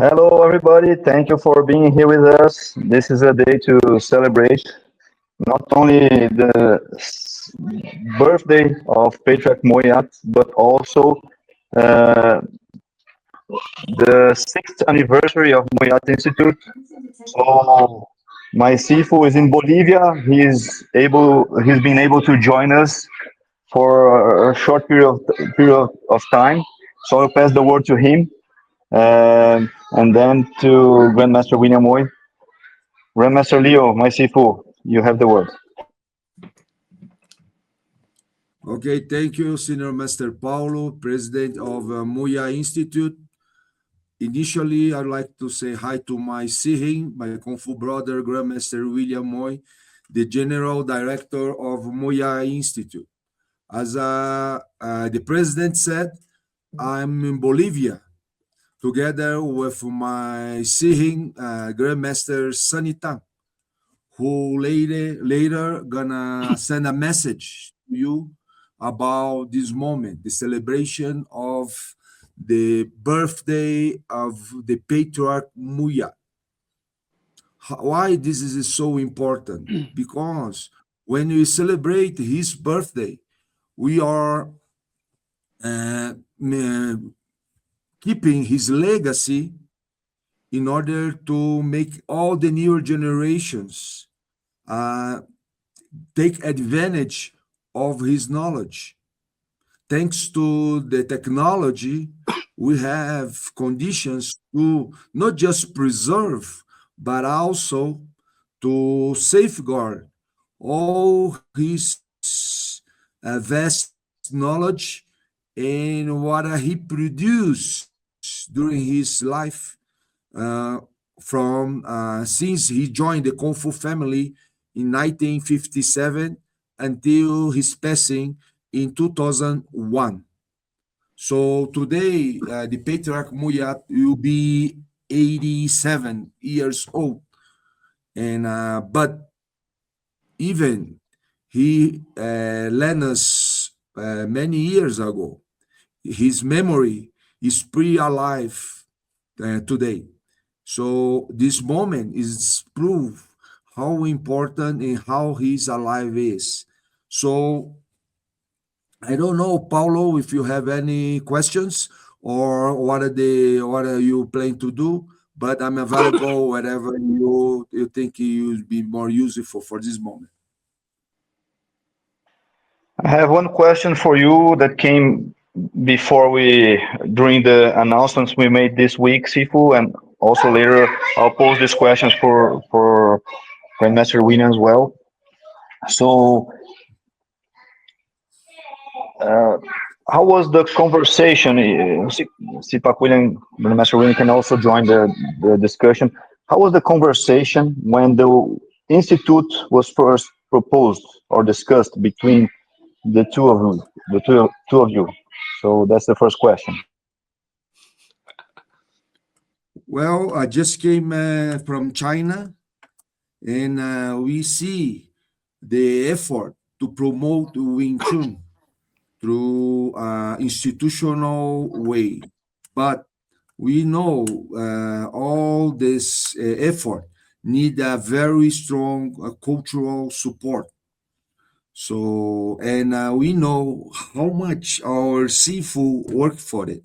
Hello, everybody. Thank you for being here with us. This is a day to celebrate not only the birthday of Patriarch Moy Yat, but also uh, the sixth anniversary of Moy Yat Institute. So my Sifu is in Bolivia. He's been able to join us for a short period of time. So I'll pass the word to him, and then to Grandmaster William Moy. Grandmaster Leo, my Sifu, you have the word. Okay, thank you, Senior Master Paulo, President of Moy Yat Institute. Initially, I'd like to say hi to my Sihing, my Kung Fu brother, Grandmaster William Moy, the General Director of Moy Yat Institute. As the President said, I'm in Bolivia, together with my Sihing, Grandmaster Sanitang, who later gonna send a message to you about this moment, the celebration of the birthday of the Patriarch Moy Yat. Why this is so important? Because when we celebrate his birthday, we are uh, keeping his legacy in order to make all the newer generations uh, take advantage of his knowledge. Thanks to the technology, we have conditions to not just preserve, but also to safeguard all his vast knowledge and what he produced during his life uh, from since he joined the Kung Fu family in 1957 until his passing in 2001. So today, the Patriarch Moy Yat will be 87 years old, and but even he lent us many years ago. His memory is pretty alive today. So this moment is proof how important and how he's alive is. So I don't know, Paulo, if you have any questions or what are you planning to do, but I'm available wherever you think you would be more useful for this moment. I have one question for you that came during the announcements we made this week, Sifu, and also later I'll pose these questions for Grandmaster William as well. So, uh, how was the conversation? Sipak William, Grandmaster William can also join the discussion. How was the conversation when the institute was first proposed or discussed between the two of you? So that's the first question. Well, I just came from China, and we see the effort to promote Wing Chun through institutional way. But we know all this effort need a very strong cultural support. So, and we know how much our seafood work for it.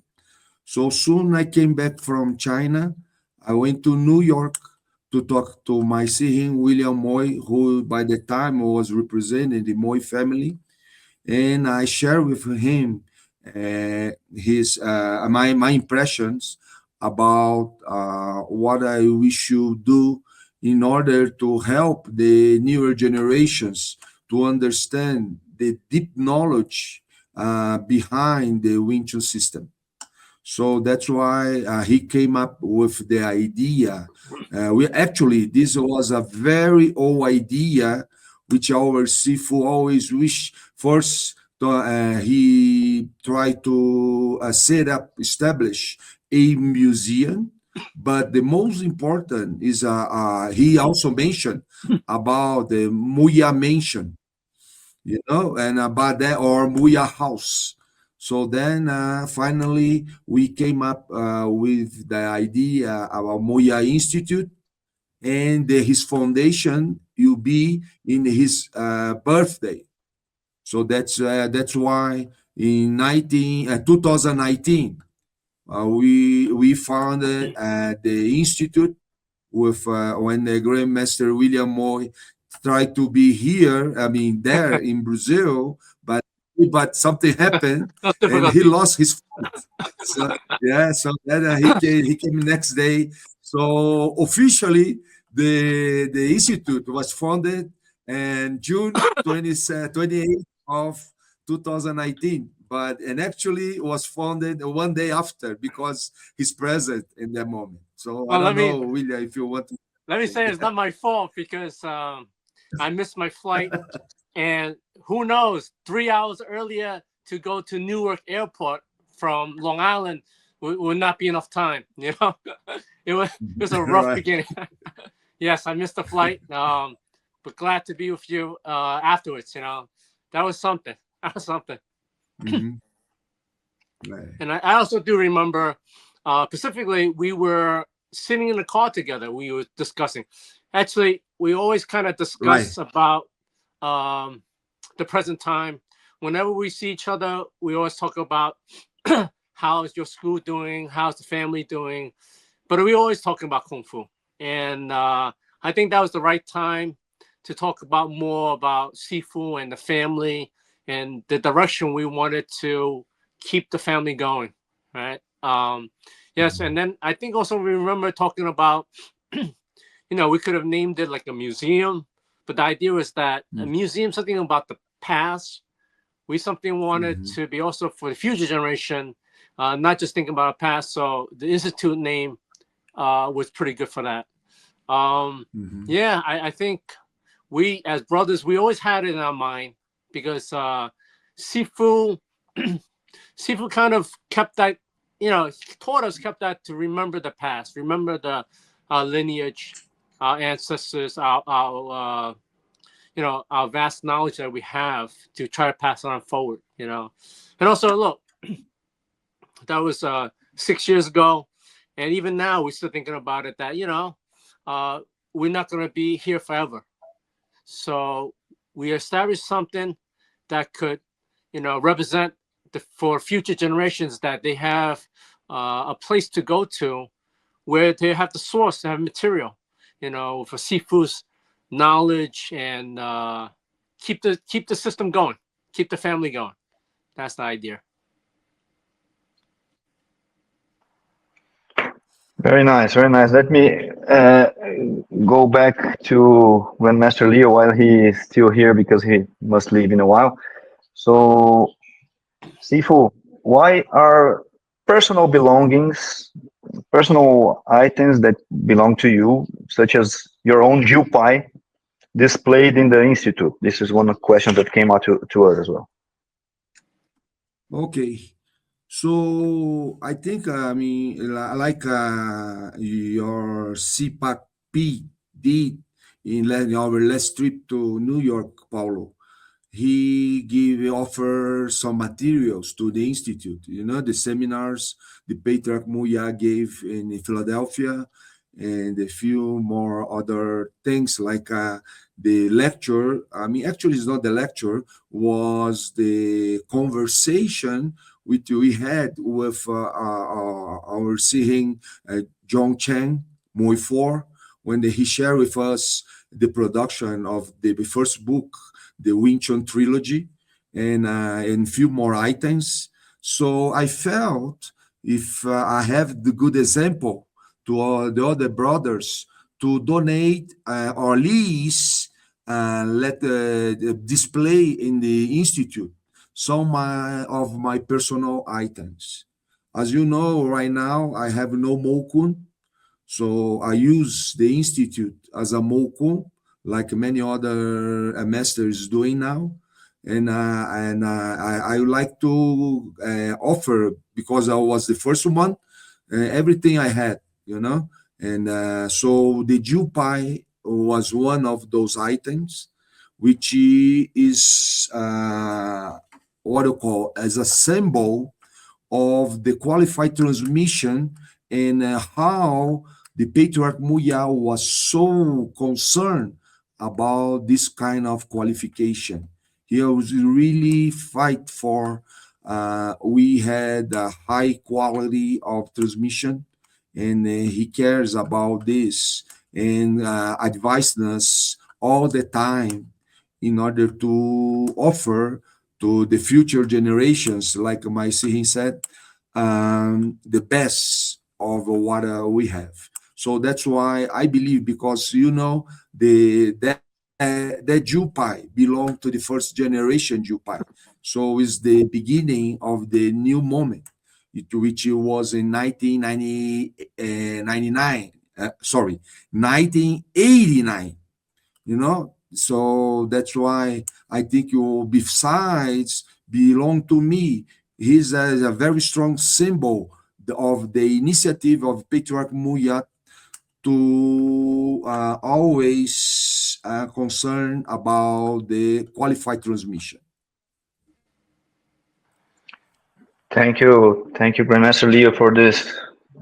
So soon I came back from China. I went to New York to talk to my Sihing William Moy, who by the time was representing the Moy family, and I share with him his my impressions about what we should do in order to help the newer generations to understand the deep knowledge behind the Wing Chun system. So that's why he came up with the idea. We actually, this was a very old idea, which our Sifu always wish first. He tried to establish a museum, but the most important is he also mentioned about the Moy Yat mansion, and about that or Moy Yat house. So then finally we came up with the idea about Moya Institute, and his foundation will be in his birthday. So that's why in 2019 we founded the institute with when the Grandmaster William Moy tried to be here, I mean there in Brazil, but something happened No and he difficulty. lost his flight. So yeah, so then he came next day. So officially the institute was founded in June 28th of 2019, but and actually was founded one day after because he's present in that moment. So I Well, don't know, William, if you want to. let me say it's not my fault because I missed my flight, and who knows, 3 hours earlier to go to Newark Airport from Long Island would not be enough time. You know, it was a rough Right. beginning. Yes, I missed the flight, but glad to be with you afterwards. That was something. That was something. Mhm. Right. And I also do remember, specifically, we were sitting in the car together. We were discussing. Actually, we always kind of Right. discuss about the present time. Whenever we see each other, we always talk about how's your school doing, how's the family doing. But we always talking about kung fu, and I think that was the right time to talk about more about Sifu and the family and the direction we wanted to keep the family going, right? Yes, Mhm. and then I think also we remember talking about, we could have named it like a museum, but the idea was that a museum, something about the past. We something wanted Mhm. to be also for the future generation, not just thinking about the past. So the institute name was pretty good for that. Mhm. Yeah, I think we as brothers, we always had it in our mind because Sifu Sifu kind of kept that, taught us, kept that to remember the past, remember the lineage, our ancestors, our vast knowledge that we have to try to pass it on forward. And also, look, that was 6 years ago, and even now we're still thinking about it. That uh, we're not going to be here forever, so we established something that could, represent for future generations that they have a place to go to where they have the source, they have material, for Sifu's knowledge and keep the system going, keep the family going. That's the idea. Very nice, very nice. Let me go back to Grandmaster Leo while he is still here because he must leave in a while. So, Sifu, why are personal belongings, personal items that belong to you, such as your own Jiu Pai, displayed in the institute? This is one question that came out to us as well. Okay. So I think I mean like your CPAC P did in our last trip to New York, Paulo. He offer some materials to the institute. The seminars the Patriarch Moy Yat gave in Philadelphia, and a few more other things like the lecture. I mean, actually, it's not the lecture; was the conversation which we had with our seeing John Chang Moy Four when he shared with us the production of the first book, the Wing Chun trilogy, and few more items. So I felt if I have the good example to all the other brothers to donate or lease, let display in the institute some of my personal items. As you know, right now I have no mokun, so I use the institute as a mokun, like many other masters doing now. And I would like to offer, because I was the first one, everything I had, you know. And so the Jew pie was one of those items, which is what you call as a symbol of the qualified transmission, and how the Patriarch Moy Yat was so concerned about this kind of qualification. He was really fight for. We had a high quality of transmission, and he cares about this and advised us all the time in order to offer to the future generations, like my Sihin said, the best of what we have. So that's why I believe, because that Jupai belonged to the first generation Jupai. So it's the beginning of the new moment, which was in 1999, sorry, 1989. So that's why I think you, besides belong to me, he's a very strong symbol of the initiative of Patriarch Moy Yat to always concern about the qualified transmission. Thank you, Grandmaster Leo, for this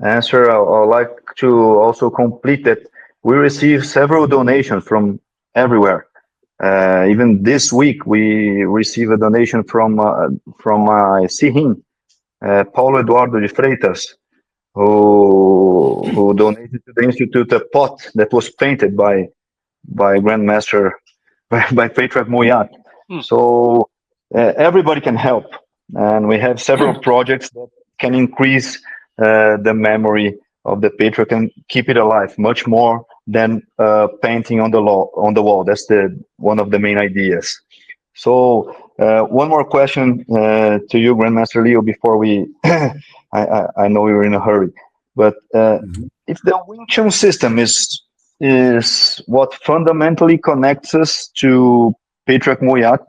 answer. I'd like to also complete that we receive several donations from everywhere. Even this week, we receive a donation from Sihin, Paulo Eduardo de Freitas, who donated to the institute a pot that was painted by Grandmaster by Patriarch Moy Yat. So everybody can help, and we have several projects that can increase the memory of the Patriarch and keep it alive much more than painting on the wall. That's the one of the main ideas. So one more question to you, Grandmaster Leo, before we. I know you're in a hurry, but if the Wing Chun system is what fundamentally connects us to Patriarch Moy Yat,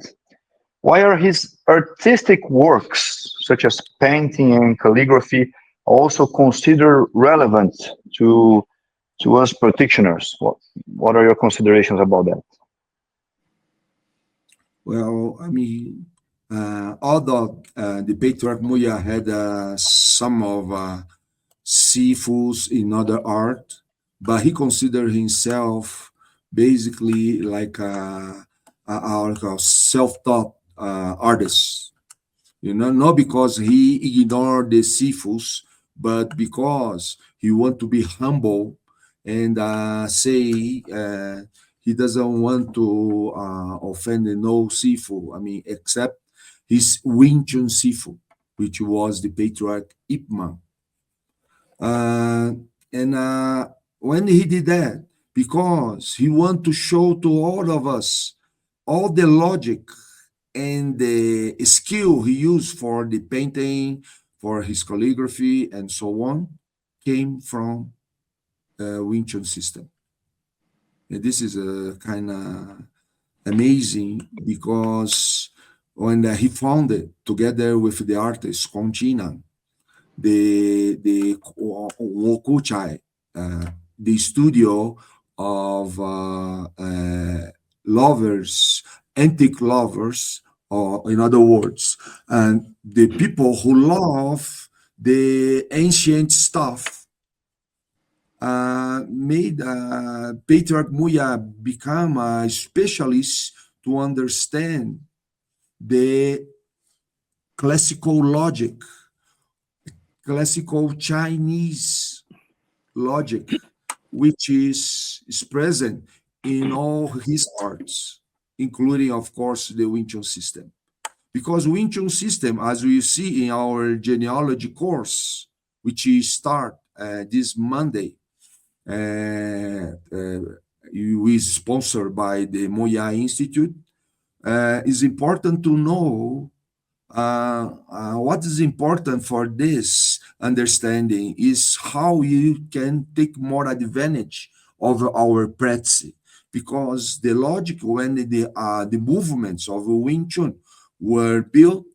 why are his artistic works, such as painting and calligraphy, also considered relevant to us practitioners? What are your considerations about that? Well, I mean, although the Patriarch Moy Yat had some of seafoods in other art, but he considered himself basically like a self-taught artist. Not because he ignored the seafoods, but because he want to be humble and say he doesn't want to offend no seafood. I mean, except his Wing Chun seafood, which was the Patriarch Ip Man. And when he did that, because he want to show to all of us all the logic and the skill he used for the painting, for his calligraphy, and so on, came from Wing Chun system. And this is a kind of amazing, because when he found it together with the artist Conchina, the Wokuchai, the studio of lovers, antique lovers, or in other words, and the people who love the ancient stuff, made Patriarch Moy Yat become a specialist to understand the classical logic, classical Chinese logic, which is present in all his arts, including, of course, the Wing Chun system. Because Wing Chun system, as we see in our genealogy course, which is start this Monday, is sponsored by the Moy Yat Institute, is important to know what is important for this understanding is how you can take more advantage of our practice, because the logic when the movements of Wing Chun were built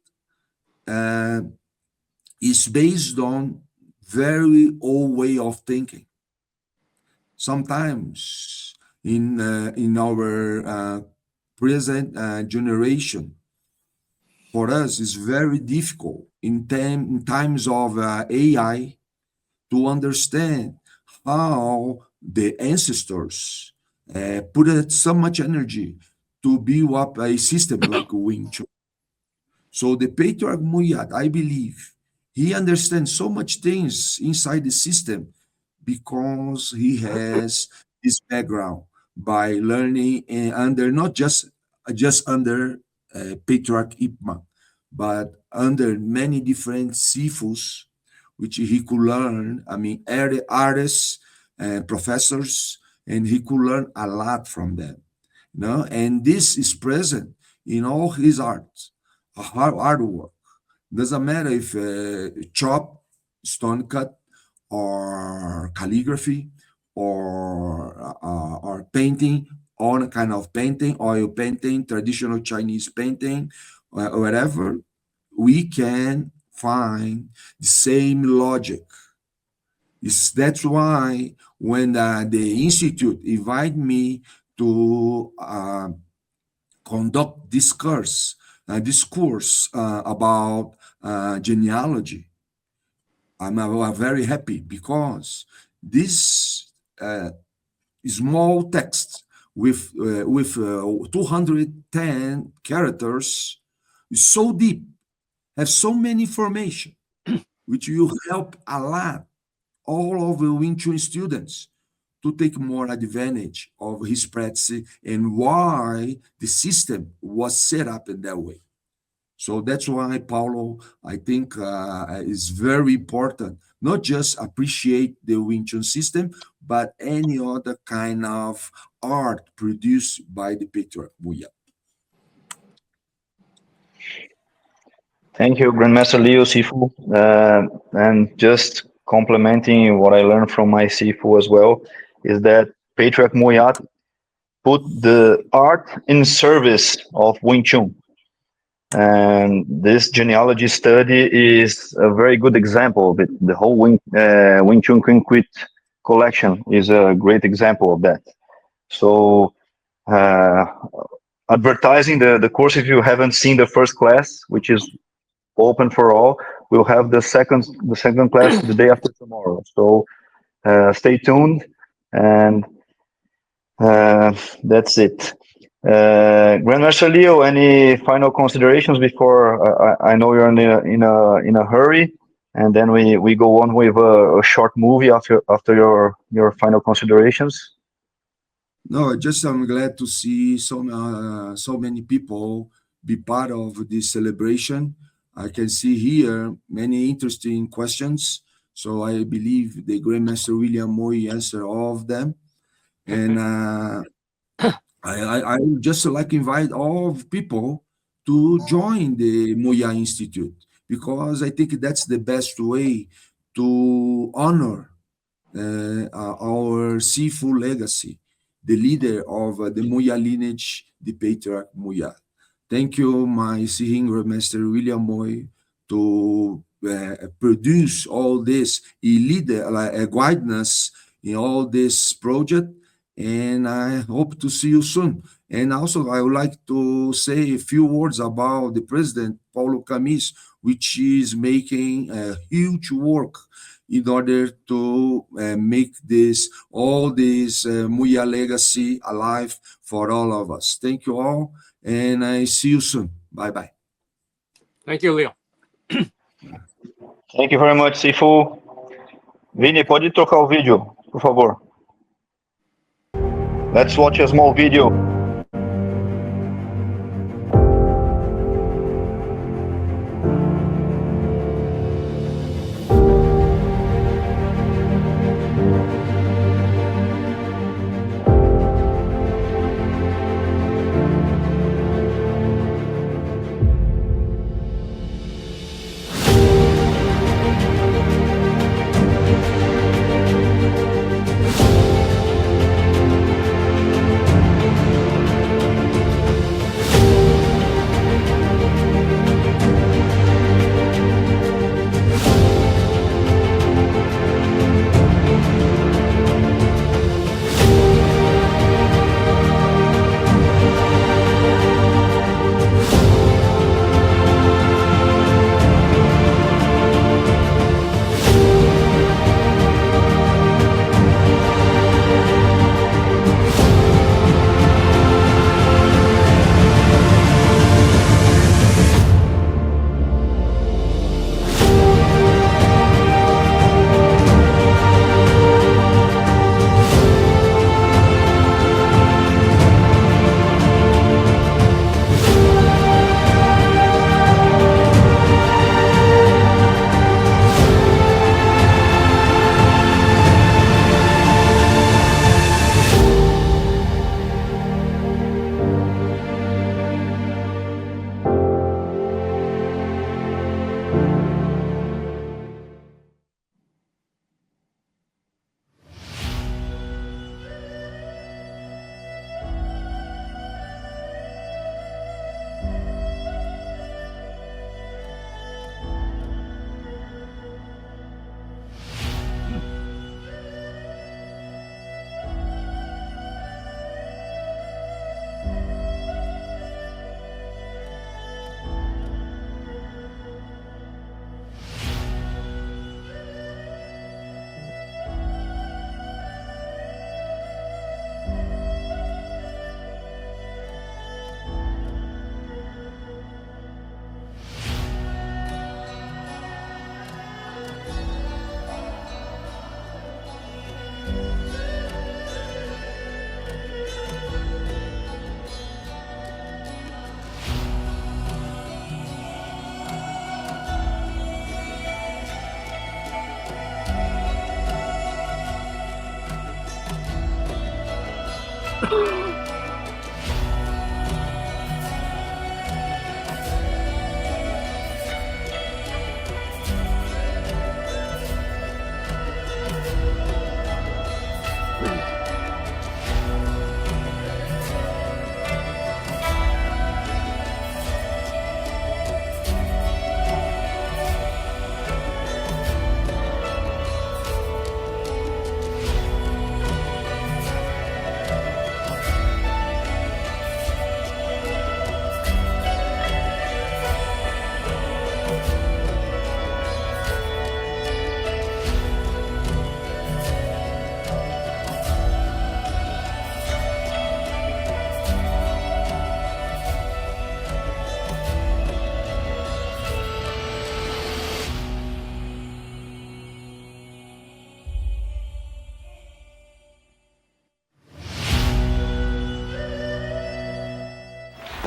is based on very old way of thinking. Sometimes in our present generation, for us is very difficult in times of AI to understand how the ancestors put so much energy to build up a system like Wing Chun. So the Patriarch Moy Yat, I believe, he understands so much things inside the system because he has this background by learning under not just under Patriarch Ipman, but under many different sifus, which he could learn. I mean, artists and professors, and he could learn a lot from them. No, and this is present in all his art, artwork. Doesn't matter if chop, stone cut, or calligraphy, or painting, all kind of painting, oil painting, traditional Chinese painting, or whatever. We can find the same logic. That's why when the institute invite me to conduct this course, about genealogy, I'm very happy because this small text with 210 characters is so deep, have so many information, which will help a lot all of the Wing Chun students to take more advantage of his practice and why the system was set up in that way. So that's why, Paulo, I think is very important, not just appreciate the Wing Chun system, but any other kind of art produced by the Patriarch Moy Yat. Thank you, Grandmaster Leo Sifu. And just complementing what I learned from my Sifu as well, is that Patriarch Moy Yat put the art in service of Wing Chun. And this genealogy study is a very good example of it. The whole Wing Chun Quinquit collection is a great example of that. So, advertising the course, if you haven't seen the first class, which is open for all, we'll have the second class the day after tomorrow. So stay tuned, and that's it. Grandmaster Leo, any final considerations before I know you're in a hurry, and then we go on with a short movie after your final considerations. No, just I'm glad to see so many people be part of this celebration. I can see here many interesting questions. So I believe the Grandmaster William Moy answered all of them. And I would just like to invite all of people to join the Moya Institute, because I think that's the best way to honor our Sifu legacy, the leader of the Moya lineage, the Patriarch Moy Yat. Thank you, my Sihing Master William Moy, to produce all this, lead guidance in all this project, and I hope to see you soon. And also, I would like to say a few words about the President, Paulo Camiz, which is making a huge work in order to make all this Moya legacy alive for all of us. Thank you all, and I see you soon. Bye-bye. Thank you, Leo. Thank you very much, Sifu. Vini, pode trocar o vídeo, por favor. Let's watch a small video.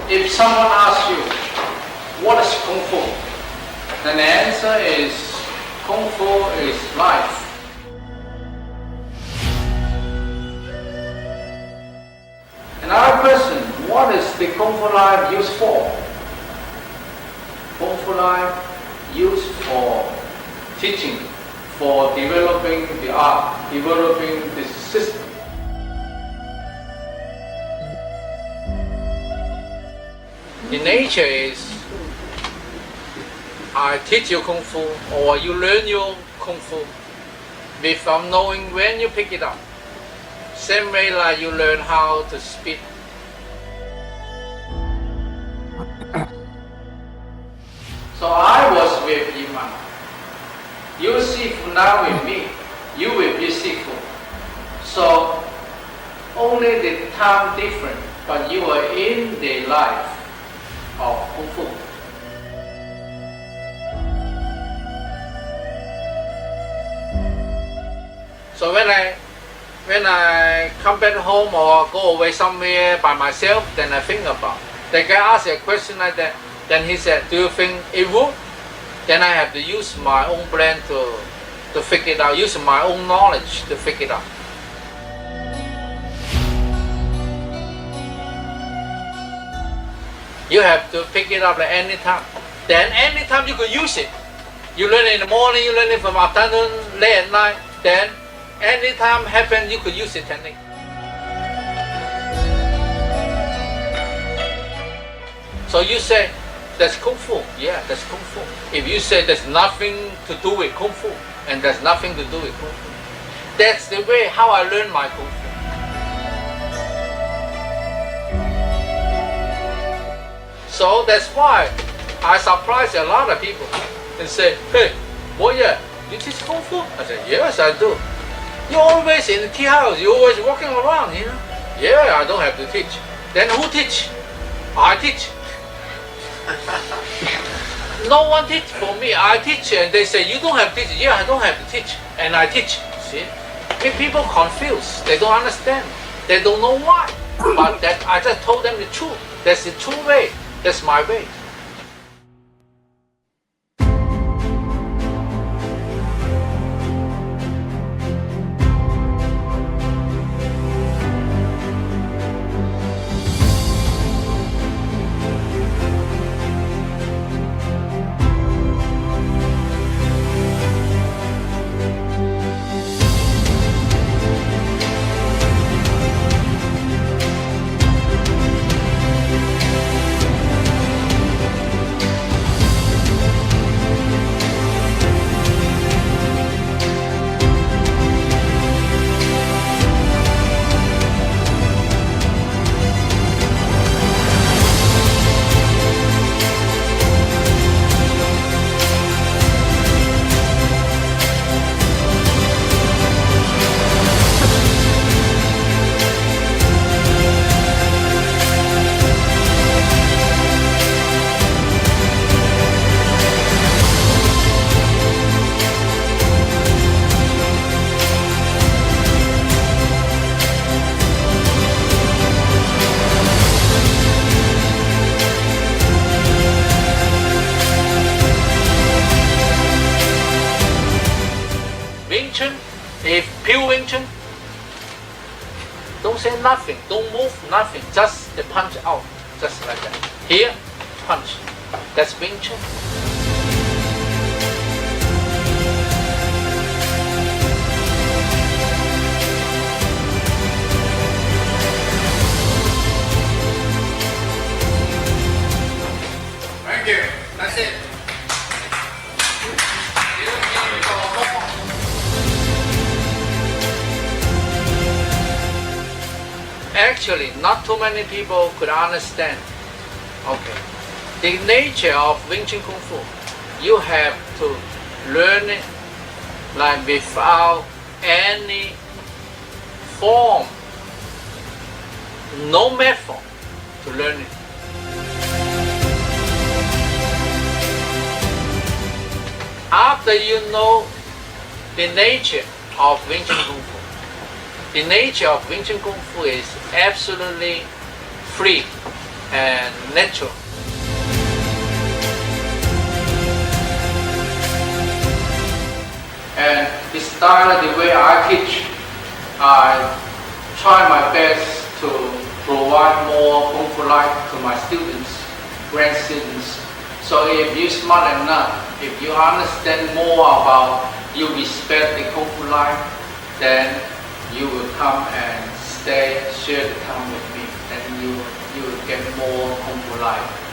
if someone asks you, what is Kung Fu? Then the answer is, Kung Fu is life. Another question, what is the Kung Fu life used for? Kung Fu life used for teaching, for developing the art, developing the system. The nature is, I teach you Kung Fu or you learn your Kung Fu without knowing when you pick it up. Same way like you learn how to speak. So I was with Iman. You Sifu now with me. You with your Sifu. So only the time different, but you are in the life of Kung Fu. So when I come back home or go away somewhere by myself, then I think about. The guy asked a question like that. Then he said, do you think it would? Then I have to use my own brain to figure it out, use my own knowledge to figure it out. You have to pick it up at any time. Then any time you could use it. You learn it in the morning, you learn it from afternoon, late at night. Then any time happen, you could use the technique. So you say, that's Kung Fu. Yeah, that's Kung Fu. If you say there's nothing to do with Kung Fu, and there's nothing to do with Kung Fu, that's the way how I learn my Kung Fu. So that's why I surprise a lot of people and say, hey, Moy Yat, you teach Kung Fu? I said, yes, I do. You're always in the tea house, you're always walking around, you know? Yeah, I don't have to teach. Then who teach? I teach. No one teach for me. I teach and they say, you don't have to teach. Yeah, I don't have to teach. And I teach. See? Make people confused. They don't understand. They don't know why. But that I just told them the truth. That's the true way. That's my way. If pure Wing Chun, don't say nothing, don't move nothing, just the punch out, just like that. Here, punch. That's Wing Chun. Thank you. That's it. Actually, not too many people could understand. Okay, the nature of Wing Chun Kung Fu, you have to learn it like without any form, no method to learn it. After you know the nature of Wing Chun Kung Fu, the nature of Wing Chun Kung Fu is absolutely free. and natural. And the style, the way I teach, I try my best to provide more Kung Fu life to my students, grad students. So if you're smart enough, if you understand more about, you respect the Kung Fu life, then you will come and stay, share the time with me, and you will get more Kung Fu life.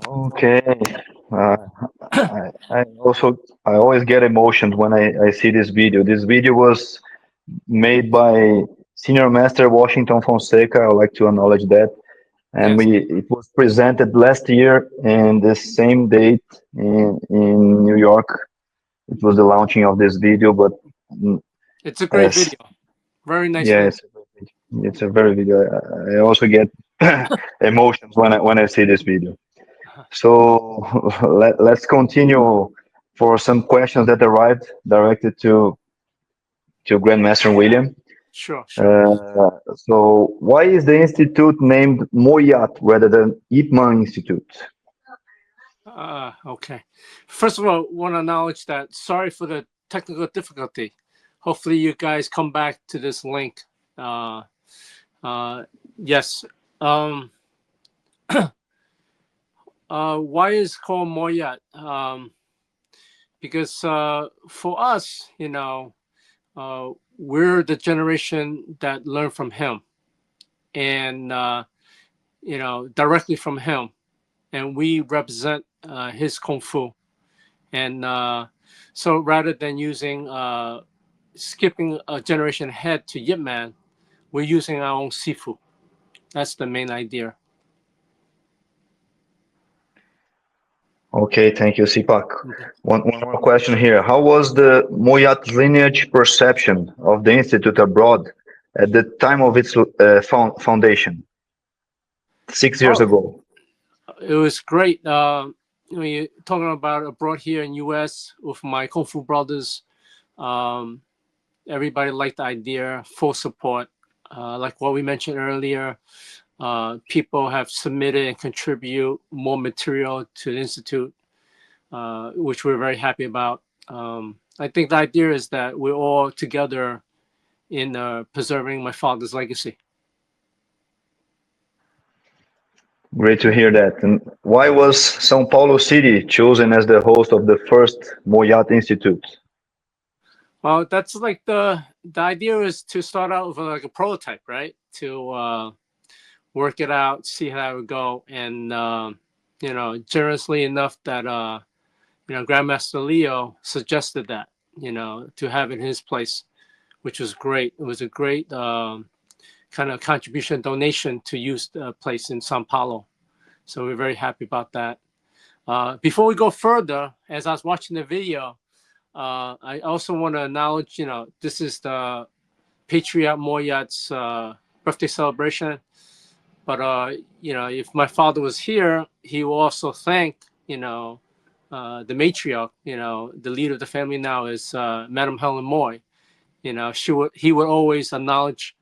Okay. I always get emotions when I see this video. This video was made by Senior Master Washington Fonseca. I would like to acknowledge that. And Yes. it was presented last year in the same date in New York. It was the launching of this video, but It's a great as video. Very nice yeah, video. it's a very video. I also get emotions when I see this video. So let's continue for some questions that arrived directed to Grandmaster William. Sure, sure. So why is the institute named Moy Yat rather than Ip Man Institute? Okay. First of all, want to acknowledge that. Sorry for the technical difficulty. Hopefully, you guys come back to this link. Yes. Why is it called Moy Yat? Because for us, we're the generation that learned from him, and directly from him, and we represent his kung fu. And so rather than using skipping a generation ahead to Yip Man, we're using our own sifu. That's the main idea. Okay, thank you, Sipak. One more question here. How was the Moy Yat lineage perception of the institute abroad at the time of its foundation, 6 years ago? It was great. When you're talking about abroad here in U.S. with my Kung Fu brothers, everybody liked the idea, full support. Like what we mentioned earlier, people have submitted and contribute more material to the Institute, which we're very happy about. I think the idea is that we're all together in preserving my father's legacy. Great to hear that. And why was São Paulo City chosen as the host of the first Moy Yat Institute? Well, that's like the idea is to start out with like a prototype, right? To work it out, see how it would go, and generously enough that Grandmaster Leo suggested that to have it in his place, which was great. It was a great kind of contribution donation to use the place in Sao Paulo. So we're very happy about that. Before we go further, as I was watching the video, I also want to acknowledge, this is the Patriarch Moy Yat's birthday celebration. But, if my father was here, he will also thank, the matriarch, the leader of the family now is Madam Helen Moy. He would always acknowledge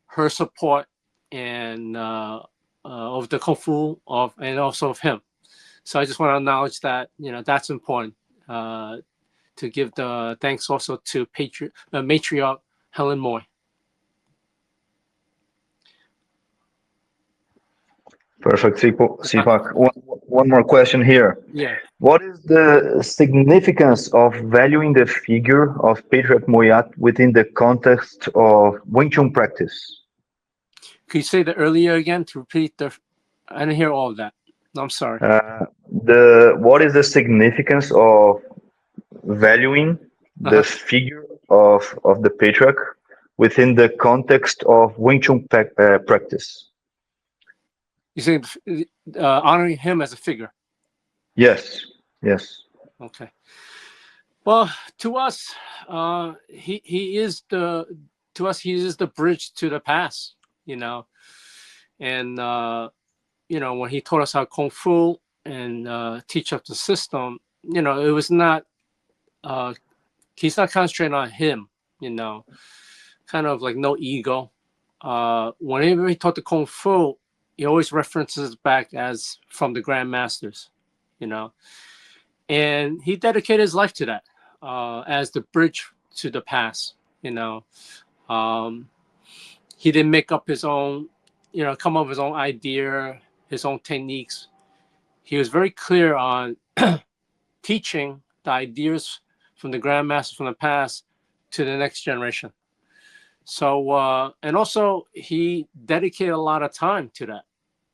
her support and of the Kung Fu and also of him. So I just want to acknowledge that, that's important to give the thanks also to matriarch Helen Moy. Perfect, Sipak. One more question here. Yeah. What is the significance of valuing the figure of Patriarch Moy Yat within the context of Wing Chun practice? Could you say that earlier again to repeat I didn't hear all of that. I'm sorry. What is the significance of valuing the figure of the Patriarch within the context of Wing Chun practice? You say honoring him as a figure. Yes. Okay. Well, to us, he is the bridge to the past. And you know, when he taught us how kung fu and teach us the system, you know, it was not he's not concentrating on him, you know, kind of like no ego. Whenever he taught the kung fu, he always references back as from the Grandmasters, you know, and he dedicated his life to that as the bridge to the past, you know. He didn't make up his own, you know, come up with his own idea, his own techniques. He was very clear on teaching the ideas from the Grandmasters from the past to the next generation. So, and also he dedicated a lot of time to that.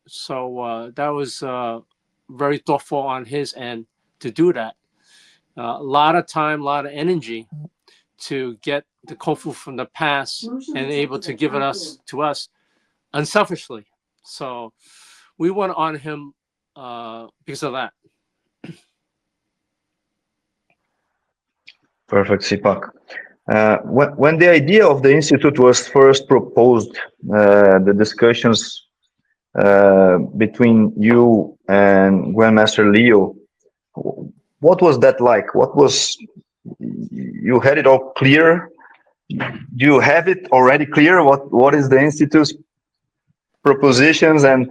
So that was very thoughtful on his end to do that. A lot of time, a lot of energy to get the kung fu from the past and able to give it us to us unselfishly. So we want to honor him because of that. Perfect, Sipak. When the idea of the institute was first proposed, the discussions between you and Grandmaster Leo, what was that like? What was, you had it all clear? Do you have it already clear? What is the institute's propositions, and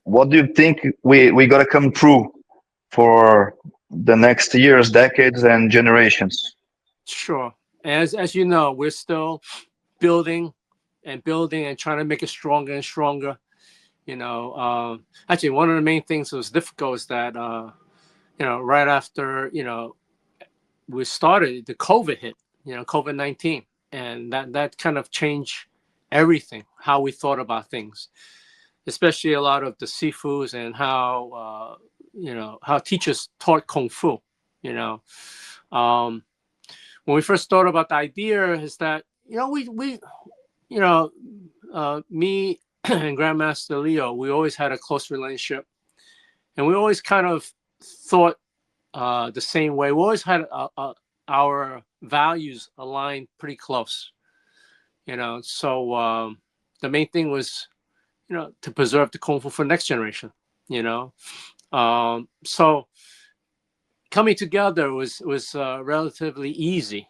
what do you think we gotta come through for the next years, decades, and generations? Sure. As you know, we're still building and trying to make it stronger and stronger. You know, actually, one of the main things that was difficult is that, you know, right after, you know, we started, the COVID hit, you know, COVID-19. And that kind of changed everything, how we thought about things, especially a lot of the seafoods and how, you know, how teachers taught Kung Fu, you know. When we first thought about the idea is that, you know, we you know, me and Grandmaster Leo, we always had a close relationship, and we always kind of thought the same way. We always had our values aligned pretty close, you know. So the main thing was, you know, to preserve the Kung Fu for next generation, you know. So coming together was relatively easy,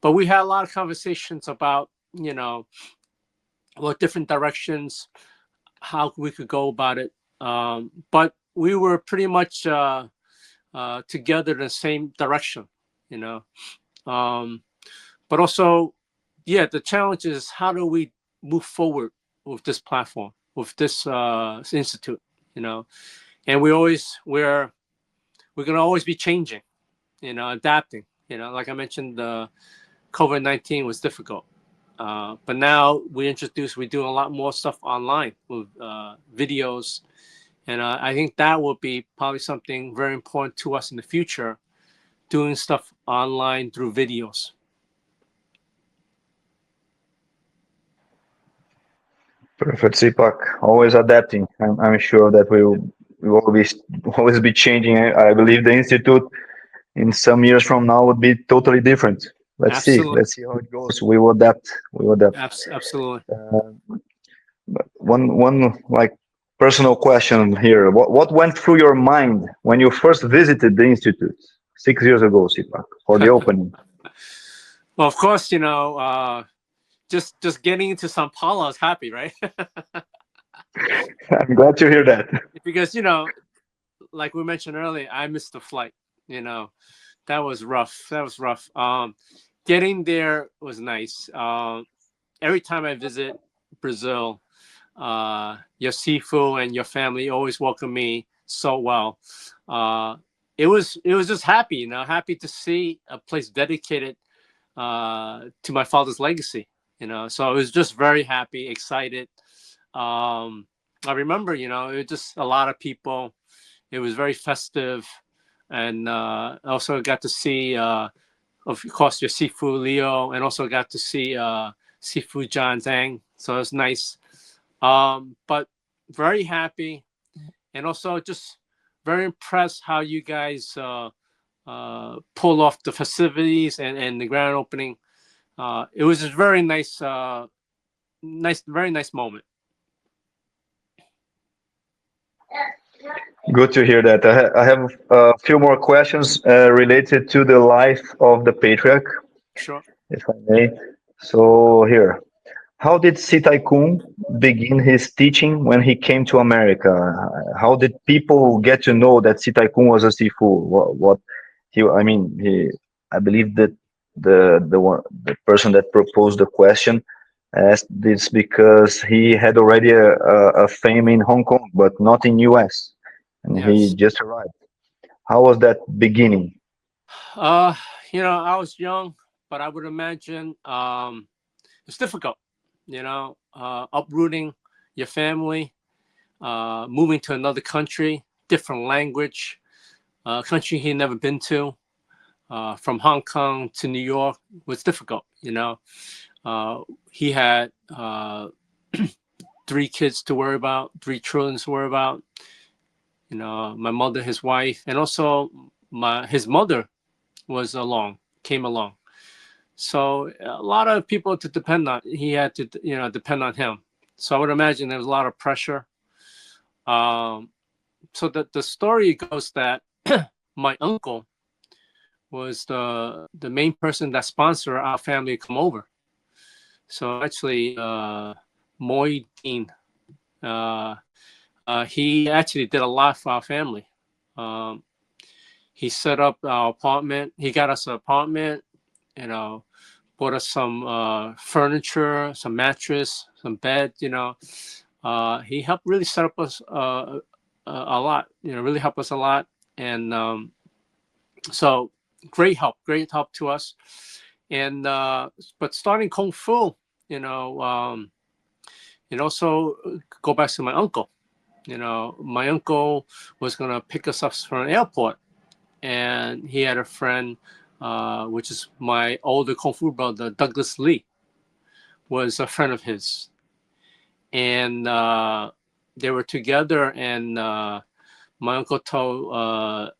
but we had a lot of conversations about, you know, what different directions, how we could go about it. But we were pretty much together in the same direction, you know. But also, yeah, the challenge is how do we move forward with this platform, with this institute, you know. And we're gonna always be changing, you know, adapting. You know, like I mentioned, COVID-19 was difficult. But now we do a lot more stuff online with videos. And I think that will be probably something very important to us in the future, doing stuff online through videos. Perfect, Sipak. Always adapting. I'm sure that we will always be changing. I believe the institute in some years from now would be totally different. Let's see. Absolutely. Let's see how it goes. We will adapt. We will adapt. Absolutely. One like personal question here. What went through your mind when you first visited the institute 6 years ago, Sipak, for the opening? Well, of course, you know, just getting into Sao Paulo, I was happy, right? I'm glad to hear that. Because, you know, like we mentioned earlier, I missed the flight. You know, that was rough. Getting there was nice. Every time I visit Brazil, your Sifu and your family always welcome me so well. It was just happy, you know, happy to see a place dedicated to my father's legacy, you know. So I was just very happy, excited. I remember, you know, it was just a lot of people. It was very festive, and also got to see, of course, your Sifu Leo, and also got to see Sifu John Zhang. So it was nice. But very happy, and also just very impressed how you guys pull off the festivities and the grand opening. It was a very nice nice, very nice moment. Good to hear that. I have a few more questions related to the life of the patriarch, Sure. if I may. So here, how did Sitai Kun begin his teaching when he came to America? How did people get to know that Sitai Kun was a Sifu? What he? I mean, I believe that the person that proposed the question asked this because he had already a fame in Hong Kong, but not in U.S. and he Yes. just arrived. How was that beginning? Uh, I was young, but I would imagine it's difficult. Uprooting your family, moving to another country, different language, country he never been to, from Hong Kong to New York was difficult. He had 3 kids to worry about, 3 children to worry about. My mother, his wife, and also his mother came along. So a lot of people to depend on. He had to, depend on him. So I would imagine there was a lot of pressure. So the story goes that my uncle was the main person that sponsored our family to come over. So actually, Moy Dean, he actually did a lot for our family. He set up our apartment. He got us an apartment, bought us some furniture, some mattress, some bed. He helped really set up us a lot. Really helped us a lot, and so great help to us. And but starting kung fu, and also go back to my uncle. My uncle was gonna pick us up from an airport, and he had a friend, which is my older kung fu brother, Douglas Lee, was a friend of his, and they were together. And my uncle told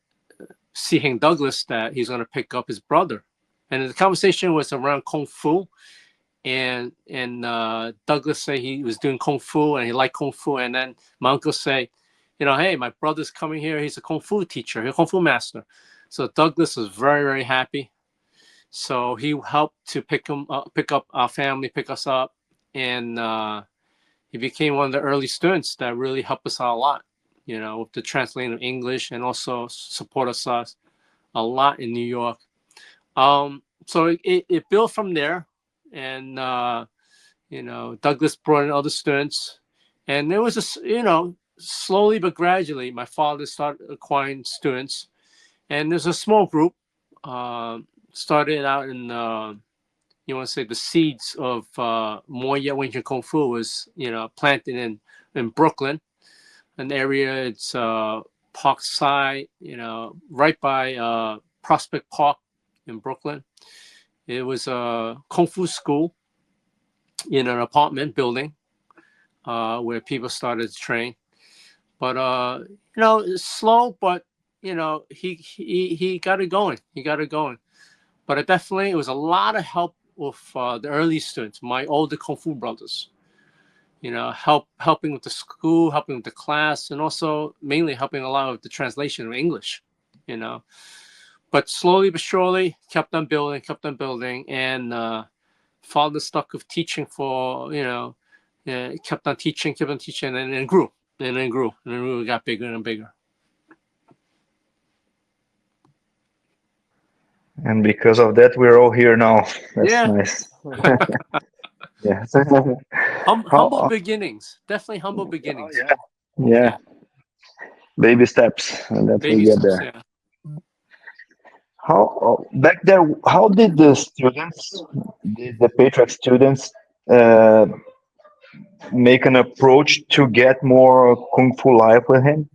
seeing Douglas that he's gonna pick up his brother, and the conversation was around kung fu. And Douglas said he was doing kung fu and he liked kung fu. And then my uncle say, hey, my brother's coming here. He's a kung fu teacher, he's a kung fu master. So Douglas was very, very happy. So he helped to pick up our family, pick us up, and he became one of the early students that really helped us out a lot. With the translating of English, and also support us a lot in New York. So it built from there. And Douglas brought in other students, and there was slowly but gradually my father started acquiring students, and there's a small group started out in you want to say the seeds of Moy Yat Wing Chun Kung Fu was planted in Brooklyn, an area. It's Parkside, right by Prospect Park in Brooklyn. It was a kung fu school in an apartment building where people started to train. But it's slow, but he got it going. He got it going. But it was a lot of help with the early students, my older kung fu brothers. Helping with the school, helping with the class, and also mainly helping a lot with the translation of English. But slowly but surely, kept on building, and father stuck with teaching for, kept on teaching, and then grew, and then we got bigger and bigger. And because of that, we're all here now. That's nice. Yeah. Humble beginnings, definitely humble beginnings. Yeah. Baby steps, and that we Baby get steps, there. yeah. How back there? How did the Patriarch students, make an approach to get more Kung Fu life with him?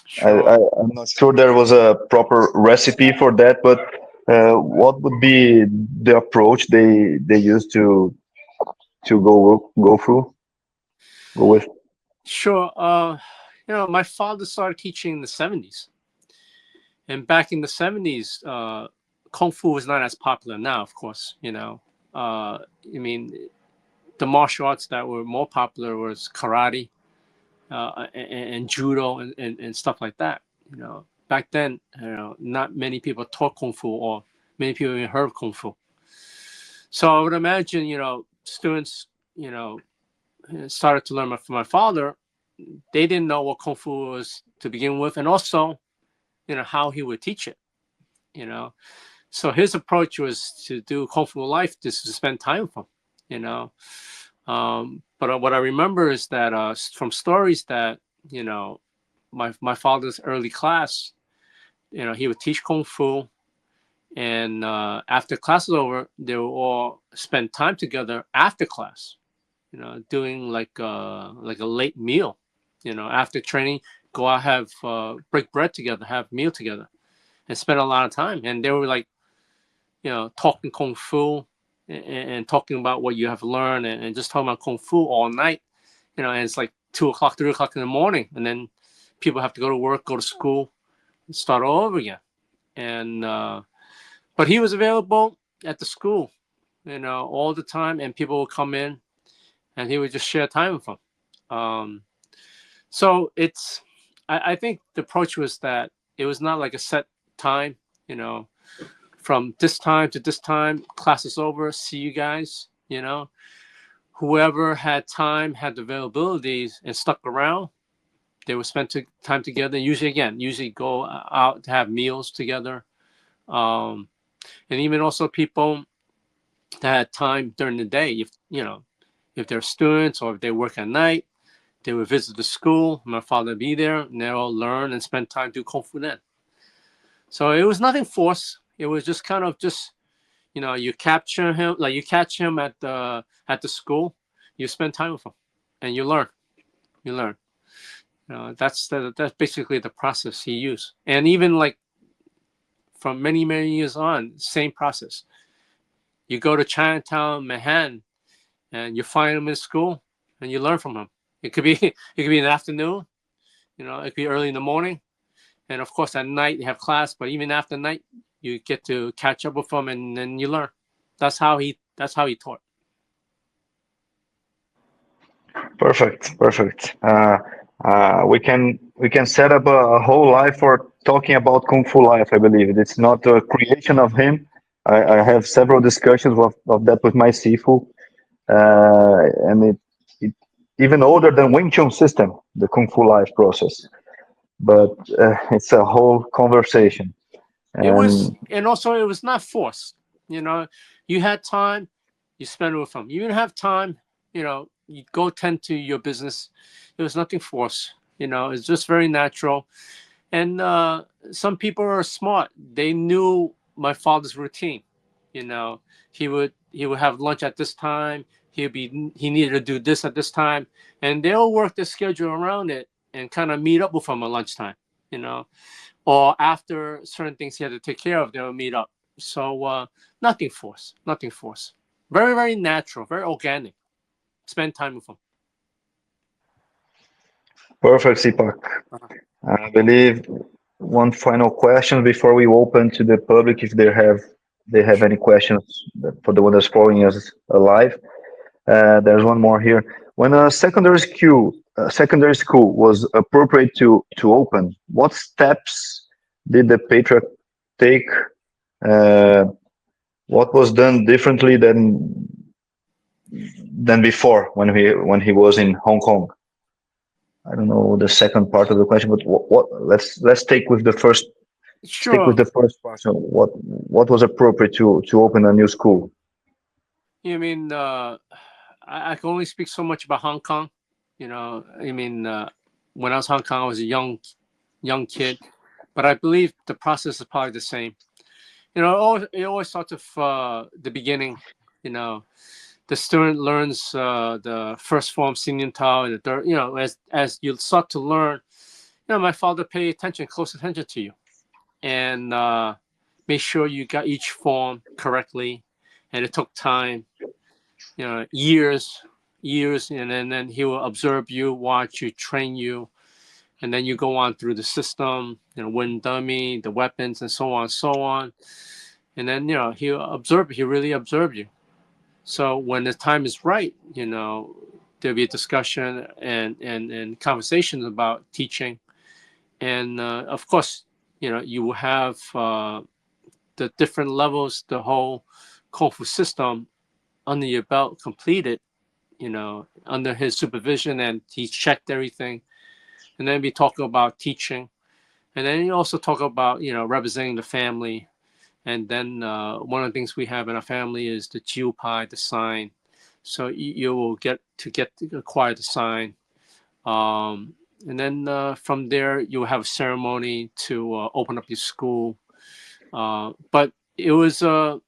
Sure. I'm not sure there was a proper recipe for that, but what would be the approach they used to go with? Sure. My father started teaching in the 70s. And back in the 70s, Kung Fu was not as popular now, of course. I mean, the martial arts that were more popular was karate, and judo and stuff like that. You know, back then, you know, not many people taught kung fu, or many people even heard of kung fu. So I would imagine, you know, students, you know, started to learn from my father. They didn't know what kung fu was to begin with, and also, you know, how he would teach it. You know, so his approach was to do kung fu life, just to spend time with him. You know, but what I remember is that from stories that, you know, my father's early class, you know, he would teach kung fu, and after class was over, they would all spend time together after class. You know, doing like a late meal. You know, after training, go out, have break bread together, have meal together, and spend a lot of time. And they were like, you know, talking kung fu, and talking about what you have learned, and just talking about kung fu all night. You know, and it's like 2 o'clock, 3 o'clock in the morning, and then people have to go to work, go to school, and start all over again. And but he was available at the school, you know, all the time, and people would come in, and he would just share time with them. So it's, I think the approach was that it was not like a set time, you know, from this time to this time, class is over, see you guys, you know. Whoever had time, had the availabilities, and stuck around, they would spend time together. Usually go out to have meals together. And even also people that had time during the day, if, you know, if they're students or if they work at night, they would visit the school. My father would be there, and they all learn and spend time do kung fu then. So it was nothing forced. It was just kind of just, you know, you capture him, like you catch him at the school, you spend time with him, and you learn. You learn. You know, that's basically the process he used. And even like from many years on, same process. You go to Chinatown, Manhattan, and you find him in school, and you learn from him. It could be in the afternoon, you know, it could be early in the morning, and of course at night you have class. But even after night, you get to catch up with him, and then you learn. That's how he taught. Perfect. We can set up a whole life for talking about Kung Fu life. I believe it's not a creation of him. I have several discussions of that with my Sifu, and it even older than Wing Chun system, the Kung Fu life process. But it's a whole conversation. It was, And and also it was not forced. You know, you had time, you spend it with them. You didn't have time, you know, you go tend to your business. There was nothing forced. You know, it's just very natural. And some people are smart. They knew my father's routine. You know, he would have lunch at this time. He needed to do this at this time, and they'll work their schedule around it and kind of meet up with him at lunchtime. You know, or after certain things he had to take care of, they'll meet up. So nothing forced. Very natural, very organic. Spend time with him. perfect, Sipak. I believe one final question before we open to the public, if they have any questions for the one that's following us alive. There's one more here. When a secondary school was appropriate to open, what steps did the Patriarch take? What was done differently than before when he was in Hong Kong? I don't know the second part of the question, but let's take with the first. Stick Sure. with the first part. So what was appropriate to open a new school? You mean I can only speak so much about Hong Kong. You know, I mean, when I was Hong Kong, I was a young kid, but I believe the process is probably the same. You know, it always starts with the beginning. You know, the student learns the first form, Sinian Tao, and the third. You know, as you start to learn, you know, my father paid close attention to you, and make sure you got each form correctly. And it took time, you know, years, and then he will observe you, watch you, train you, and then you go on through the system, you know, wind dummy, the weapons, and so on, and then, you know, he really observe you. So when the time is right, there'll be a discussion and conversations about teaching. And of course, you will have the different levels, the whole Kung Fu system under your belt completed, under his supervision, and he checked everything. And then we talk about teaching. And then you also talk about, representing the family. And then one of the things we have in our family is the Jiu Pai, the sign. So you will get to acquire the sign. And then from there, you will have a ceremony to open up your school. But it's a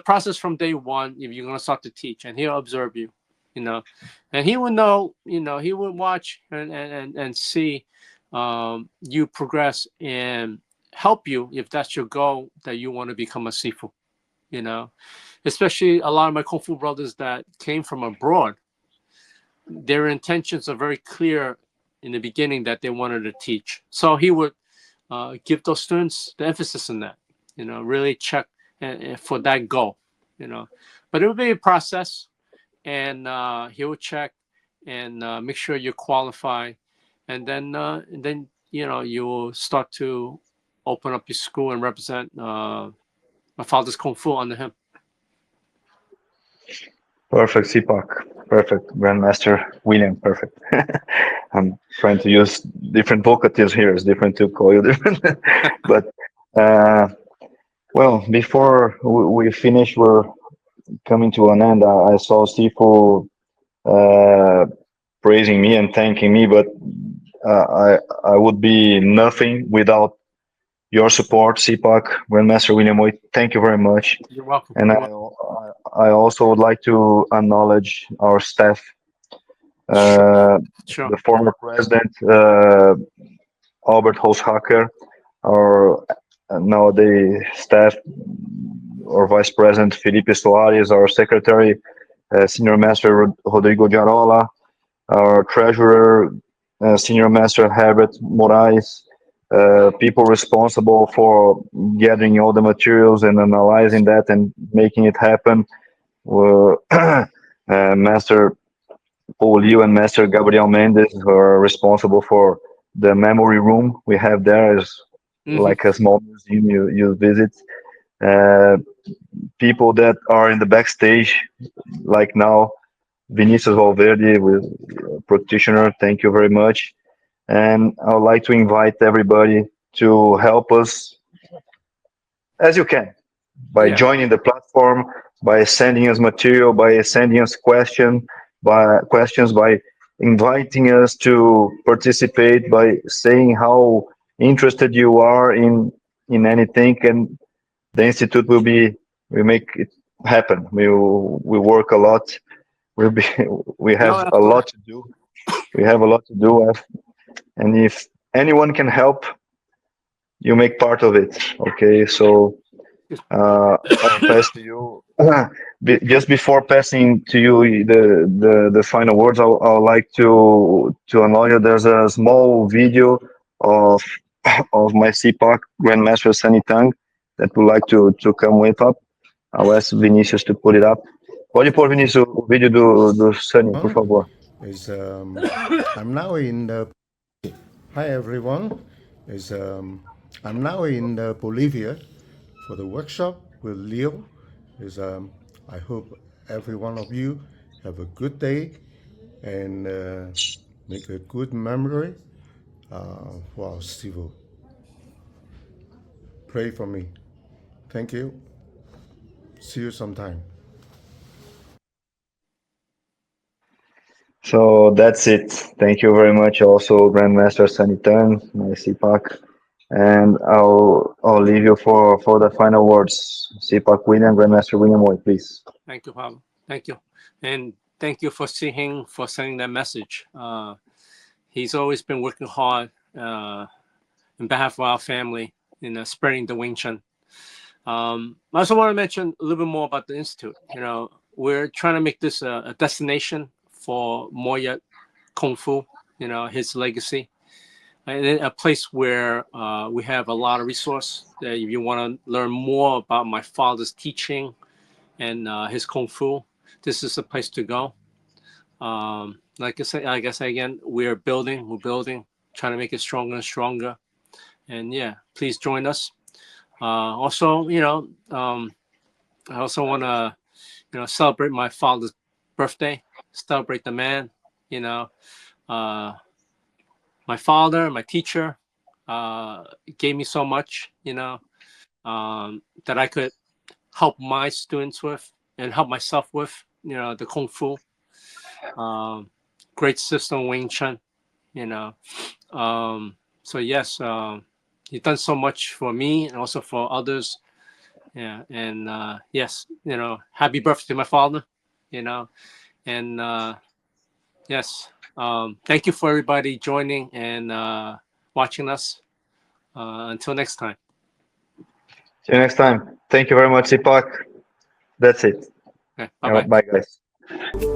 process from day one if you're going to start to teach, and he'll observe you, and he will know, he will watch and see you progress and help you if that's your goal, that you want to become a sifu, especially a lot of my Kung Fu brothers that came from abroad. Their intentions are very clear in the beginning that they wanted to teach. So he would give those students the emphasis on that, really check for that goal, But it will be a process, and he will check and make sure you qualify, and then you will start to open up your school and represent my father's Kung Fu under him. Perfect, Sipak. Perfect, Grandmaster William. Perfect. I'm trying to use different vocatives here. It's different to call you different. But well, before we finish, we're coming to an end. I saw Sifu praising me and thanking me, but I would be nothing without your support, Sipak, Grandmaster William Moy. Thank you very much. You're welcome. And I also would like to acknowledge our staff, Sure. the former president, Albert Holzhacker, our nowadays staff, our vice president, Felipe Soares, our secretary, senior master Rodrigo Giarola, our treasurer, senior master Herbert Moraes, people responsible for gathering all the materials and analyzing that and making it happen. Master Paulo and Master Gabriel Mendes, who are responsible for the memory room we have there, is like a small museum you visit. People that are in the backstage, like now, Vinicius Valverde, with practitioner, thank you very much. And I would like to invite everybody to help us as you can, by joining the platform, by sending us material, by sending us questions, by inviting us to participate, by saying how interested you are in anything, and the institute will make it happen. We work a lot. We have a lot to do. We have a lot to do, and if anyone can help, you make part of it. Okay, so I'll pass to you. Just before passing to you the final words, I would like to announce you. There's a small video of my CPAC Grandmaster Sunny Tang that would like to come with up. I'll ask Vinicius to put it up. Pode pôr, Vinícius, o vídeo do Sunny, por favor. I'm now in hi everyone. I'm now in Bolivia for the workshop with Leo. I hope every one of you have a good day and make a good memory for our Sifu. Pray for me. Thank you. See you sometime. So that's it. Thank you very much, also Grandmaster Sunny Tang, my CPAC. And I'll leave you for the final words. CPAC William, Grandmaster William Moy, please. Thank you, Pablo. Thank you. And thank you for sending that message. He's always been working hard on behalf of our family in spreading the Wing Chun. I also want to mention a little bit more about the Institute. We're trying to make this a destination for Moy Yat Kung Fu, his legacy. And a place where we have a lot of resource. That if you want to learn more about my father's teaching and his Kung Fu, this is the place to go. Like I say again, we're building, trying to make it stronger and stronger. And yeah, please join us. Also, I also want to, celebrate my father's birthday, celebrate the man, my father, my teacher, gave me so much, that I could help my students with and help myself with, the Kung Fu, great system, Wing Chun, so yes, he's done so much for me and also for others. Yeah. And yes, happy birthday to my father, and yes, thank you for everybody joining and watching us. Until next time. See you next time. Thank you very much, Ipak. That's it. Okay, bye-bye. Bye, guys.